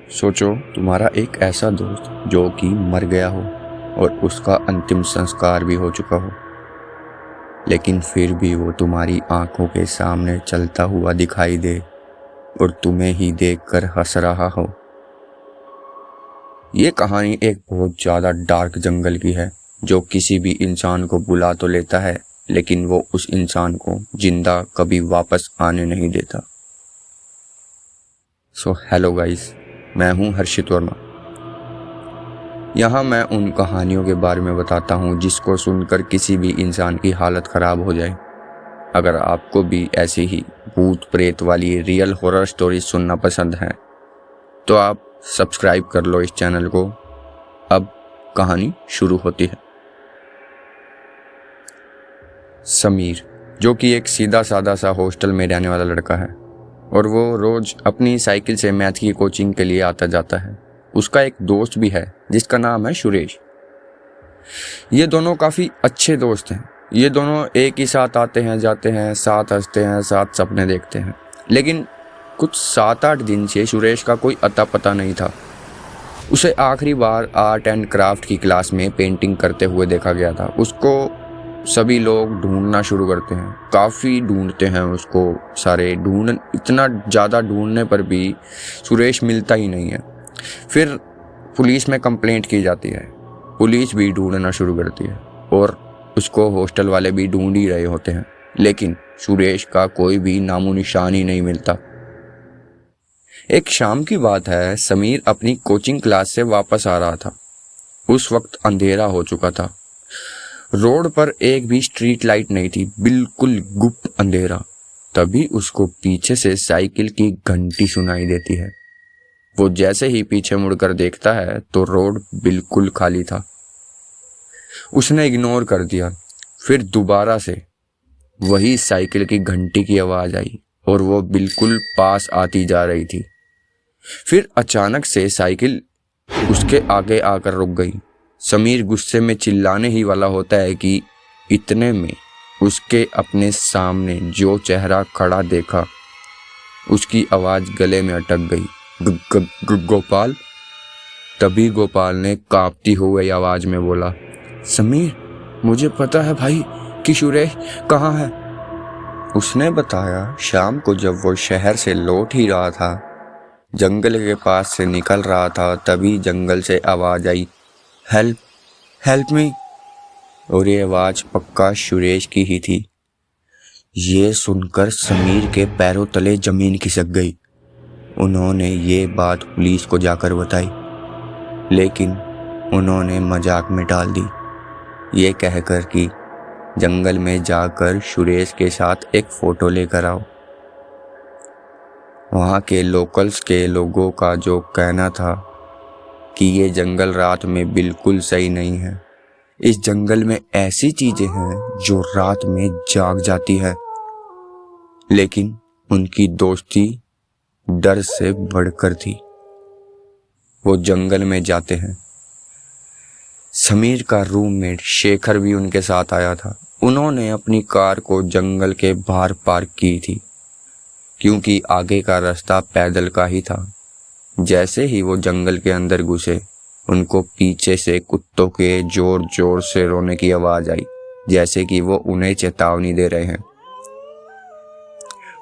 सोचो तुम्हारा एक ऐसा दोस्त जो कि मर गया हो और उसका अंतिम संस्कार भी हो चुका हो, लेकिन फिर भी वो तुम्हारी आंखों के सामने चलता हुआ दिखाई दे और तुम्हें ही देखकर हंस रहा हो। ये कहानी एक बहुत ज़्यादा डार्क जंगल की है जो किसी भी इंसान को बुला तो लेता है, लेकिन वो उस इंसान को जिंदा कभी वापस आने नहीं देता। सो हेलो गाइस, मैं हूं हर्षित वर्मा। यहाँ मैं उन कहानियों के बारे में बताता हूँ जिसको सुनकर किसी भी इंसान की हालत ख़राब हो जाए। अगर आपको भी ऐसी ही भूत प्रेत वाली रियल हॉरर स्टोरी सुनना पसंद है तो आप सब्सक्राइब कर लो इस चैनल को। अब कहानी शुरू होती है। समीर, जो कि एक सीधा साधा सा हॉस्टल में रहने वाला लड़का है और वो रोज़ अपनी साइकिल से मैथ की कोचिंग के लिए आता जाता है। उसका एक दोस्त भी है जिसका नाम है सुरेश। ये दोनों काफ़ी अच्छे दोस्त हैं। ये दोनों एक ही साथ आते हैं, जाते हैं, साथ हंसते हैं, साथ सपने देखते हैं। लेकिन कुछ 7-8 दिन से सुरेश का कोई अता पता नहीं था। उसे आखिरी बार आर्ट एंड क्राफ्ट की क्लास में पेंटिंग करते हुए देखा गया था। उसको सभी लोग ढूंढना शुरू करते हैं, काफ़ी ढूंढते हैं उसको। सारे इतना ज़्यादा ढूंढने पर भी सुरेश मिलता ही नहीं है। फिर पुलिस में कंप्लेंट की जाती है। पुलिस भी ढूंढना शुरू करती है और उसको हॉस्टल वाले भी ढूंढ ही रहे होते हैं, लेकिन सुरेश का कोई भी नामो निशान ही नहीं मिलता। एक शाम की बात है, समीर अपनी कोचिंग क्लास से वापस आ रहा था। उस वक्त अंधेरा हो चुका था। रोड पर एक भी स्ट्रीट लाइट नहीं थी, बिल्कुल गुप्त अंधेरा। तभी उसको पीछे से साइकिल की घंटी सुनाई देती है। वो जैसे ही पीछे मुड़कर देखता है तो रोड बिल्कुल खाली था। उसने इग्नोर कर दिया। फिर दोबारा से वही साइकिल की घंटी की आवाज़ आई और वो बिल्कुल पास आती जा रही थी। फिर अचानक से साइकिल उसके आगे आकर रुक गई। समीर गुस्से में चिल्लाने ही वाला होता है कि इतने में उसके अपने सामने जो चेहरा खड़ा देखा, उसकी आवाज़ गले में अटक गई। गोपाल। तभी गोपाल ने कांपती हुई आवाज़ में बोला, समीर, मुझे पता है भाई कि सुरेश कहाँ है। उसने बताया, शाम को जब वो शहर से लौट ही रहा था, जंगल के पास से निकल रहा था, तभी जंगल से आवाज़ आई, हेल्प हेल्प मी। और ये आवाज़ पक्का सुरेश की ही थी। ये सुनकर समीर के पैरों तले ज़मीन खिसक गई। उन्होंने ये बात पुलिस को जाकर बताई, लेकिन उन्होंने मजाक में टाल दी, ये कहकर कि जंगल में जाकर सुरेश के साथ एक फ़ोटो लेकर आओ। वहाँ के लोकल्स के लोगों का जो कहना था कि ये जंगल रात में बिल्कुल सही नहीं है। इस जंगल में ऐसी चीज़ें हैं जो रात में जाग जाती है। लेकिन उनकी दोस्ती डर से बढ़कर थी। वो जंगल में जाते हैं। समीर का रूममेट शेखर भी उनके साथ आया था। उन्होंने अपनी कार को जंगल के बाहर पार्क की थी, क्योंकि आगे का रास्ता पैदल का ही था। जैसे ही वो जंगल के अंदर घुसे, उनको पीछे से कुत्तों के जोर जोर से रोने की आवाज़ आई, जैसे कि वो उन्हें चेतावनी दे रहे हैं।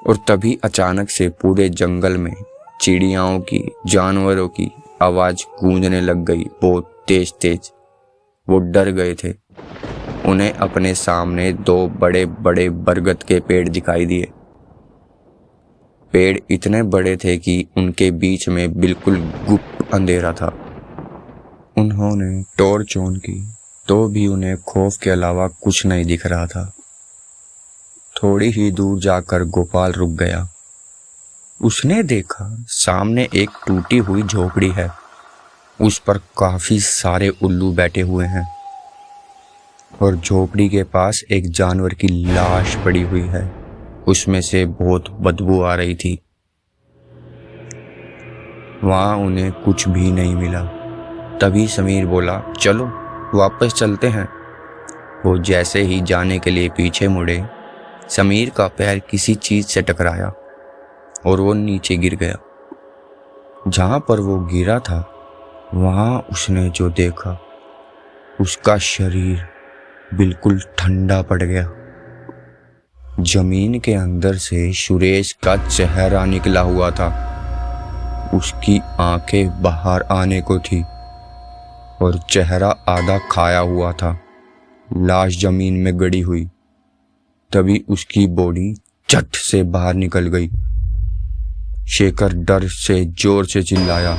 और तभी अचानक से पूरे जंगल में चिड़ियाओं की, जानवरों की आवाज़ गूंजने लग गई, बहुत तेज तेज। वो डर गए थे। उन्हें अपने सामने 2 बड़े बड़े बरगद के पेड़ दिखाई दिए। पेड़ इतने बड़े थे कि उनके बीच में बिल्कुल गुप्त अंधेरा था। उन्होंने टॉर्च ऑन की तो भी उन्हें खौफ के अलावा कुछ नहीं दिख रहा था। थोड़ी ही दूर जाकर गोपाल रुक गया। उसने देखा सामने एक टूटी हुई झोपड़ी है। उस पर काफ़ी सारे उल्लू बैठे हुए हैं और झोपड़ी के पास एक जानवर की लाश पड़ी हुई है। उसमें से बहुत बदबू आ रही थी। वहाँ उन्हें कुछ भी नहीं मिला। तभी समीर बोला, चलो वापस चलते हैं। वो जैसे ही जाने के लिए पीछे मुड़े, समीर का पैर किसी चीज़ से टकराया और वो नीचे गिर गया। जहाँ पर वो गिरा था वहाँ उसने जो देखा, उसका शरीर बिल्कुल ठंडा पड़ गया। जमीन के अंदर से सुरेश का चेहरा निकला हुआ था। उसकी आंखें बाहर आने को थी और चेहरा आधा खाया हुआ था, लाश जमीन में गड़ी हुई। तभी उसकी बॉडी झट से बाहर निकल गई। शेखर डर से जोर से चिल्लाया,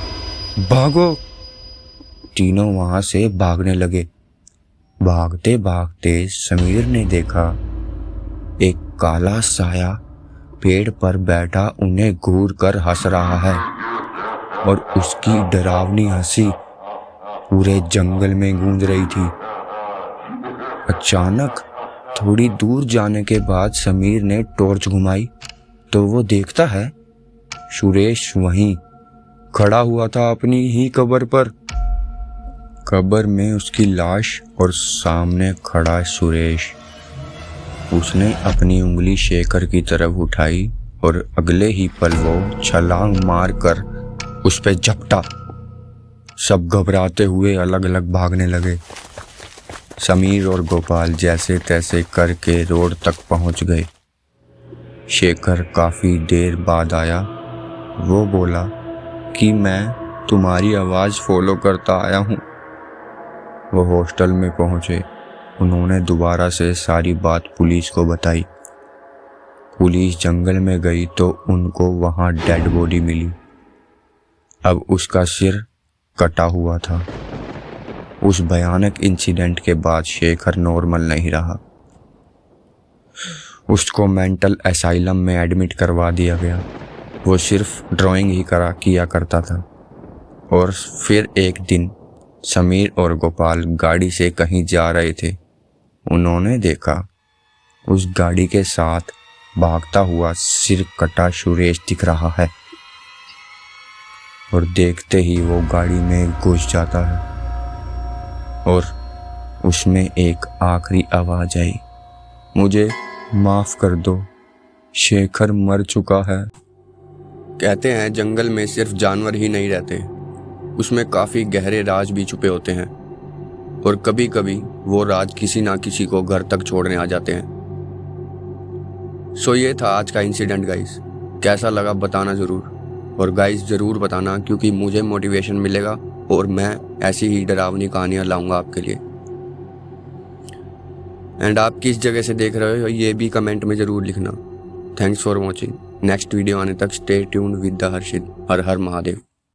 भागो! तीनों वहां से भागने लगे। भागते भागते समीर ने देखा एक काला साया पेड़ पर बैठा उन्हें घूर कर हंस रहा है और उसकी डरावनी हंसी पूरे जंगल में गूंज रही थी। अचानक थोड़ी दूर जाने के बाद समीर ने टॉर्च घुमाई तो वो देखता है सुरेश वहीं खड़ा हुआ था अपनी ही कब्र पर। कब्र में उसकी लाश और सामने खड़ा सुरेश। उसने अपनी उंगली शेखर की तरफ उठाई और अगले ही पल वो छलांग मारकर उस पे झपटा। सब घबराते हुए अलग अलग भागने लगे। समीर और गोपाल जैसे तैसे करके रोड तक पहुंच गए। शेखर काफी देर बाद आया। वो बोला कि मैं तुम्हारी आवाज़ फॉलो करता आया हूँ। वो हॉस्टल में पहुंचे। उन्होंने दोबारा से सारी बात पुलिस को बताई। पुलिस जंगल में गई तो उनको वहां डेड बॉडी मिली। अब उसका सिर कटा हुआ था। उस भयानक इंसिडेंट के बाद शेखर नॉर्मल नहीं रहा। उसको मेंटल असाइलम में एडमिट करवा दिया गया। वो सिर्फ ड्राइंग ही किया करता था। और फिर एक दिन समीर और गोपाल गाड़ी से कहीं जा रहे थे। उन्होंने देखा उस गाड़ी के साथ भागता हुआ सिर कटा सुरेश दिख रहा है और देखते ही वो गाड़ी में घुस जाता है और उसमें एक आखिरी आवाज आई, मुझे माफ कर दो, शेखर मर चुका है। कहते हैं जंगल में सिर्फ जानवर ही नहीं रहते, उसमें काफ़ी गहरे राज भी छुपे होते हैं और कभी कभी वो राज किसी ना किसी को घर तक छोड़ने आ जाते हैं। सो ये था आज का इंसिडेंट गाइस। कैसा लगा बताना ज़रूर, और गाइस ज़रूर बताना क्योंकि मुझे मोटिवेशन मिलेगा और मैं ऐसी ही डरावनी कहानियाँ लाऊंगा आपके लिए। एंड आप किस जगह से देख रहे हो ये भी कमेंट में ज़रूर लिखना। Thanks for watching. Next video आने तक stay tuned with the Harshit. Her her Mahadev.